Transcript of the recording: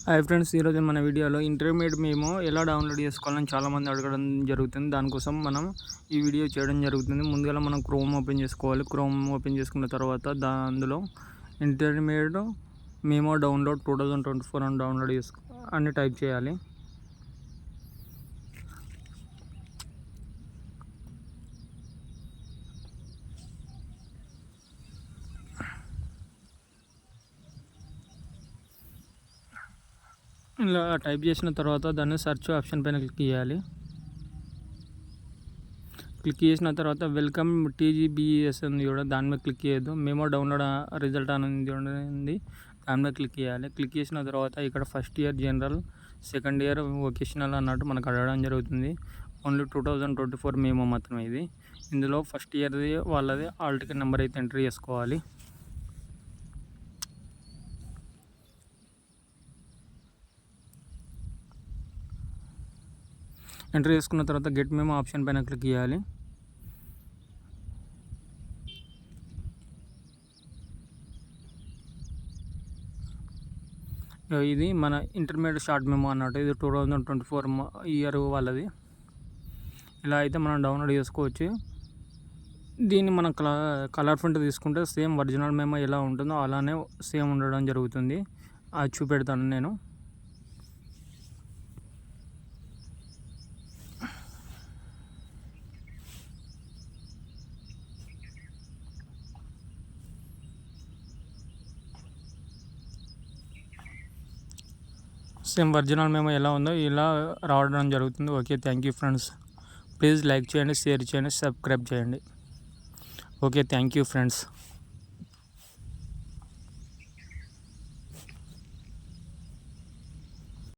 Hi friends, ఈరోజు మన వీడియోలో ఇంటర్మీడియట్ మేము ఎలా డౌన్లోడ్ చేసుకోవాలని చాలామంది అడగడం జరుగుతుంది. దానికోసం మనం ఈ వీడియో చేయడం జరుగుతుంది. ముందుగా మనం క్రోమ్ ఓపెన్ చేసుకోవాలి. క్రోమ్ ఓపెన్ చేసుకున్న తర్వాత అందులో ఇంటర్మీడియట్ మేము డౌన్లోడ్ 2024 అని డౌన్లోడ్ అని టైప్ చేయాలి. ఇలా టైప్ చేసిన తర్వాత దాన్ని సెర్చ్ ఆప్షన్ పైన క్లిక్ చేయాలి. క్లిక్ చేసిన తర్వాత వెల్కమ్ టీజీబీఎస్ ఉంది కూడా, దాని మీద క్లిక్ చేయొద్దు. మేము డౌన్లోడ్ రిజల్ట్ అనేది ఉంది, దాని మీద క్లిక్ చేయాలి. క్లిక్ చేసిన తర్వాత ఇక్కడ first year general, second year vocational అన్నట్టు మనకు అడగడం జరుగుతుంది. ఓన్లీ 2024 మేము మాత్రమే ఇది. ఇందులో ఫస్ట్ ఇయర్ది వాళ్ళది హాల్ టికెట్ నెంబర్ అయితే ఎంట్రీ చేసుకోవాలి. ఎంటర్ చేసుకున్న తర్వాత గెట్ మేము ఆప్షన్ పైన క్లిక్ చేయాలి. ఇది మన ఇంటర్మీడియట్ షార్ట్ మెమో అన్నట్టు, ఇది 2024 ఇయర్ వాళ్ళది. ఇలా అయితే మనం డౌన్లోడ్ చేసుకోవచ్చు. దీన్ని మనం కలర్ ప్రింట్ తీసుకుంటే సేమ్ ఒరిజినల్ మెమో ఎలా ఉంటుందో అలానే సేమ్ ఉండడం జరుగుతుంది. అది చూపెడతాను నేను. సేమ్ ఒరిజినల్ మెమో ఎలా ఉందో ఇలా రావడం జరుగుతుంది. Okay, thank you friends. Please like చేయండి, షేర్ చేయండి, సబ్స్క్రైబ్ చేయండి. Okay, thank you friends.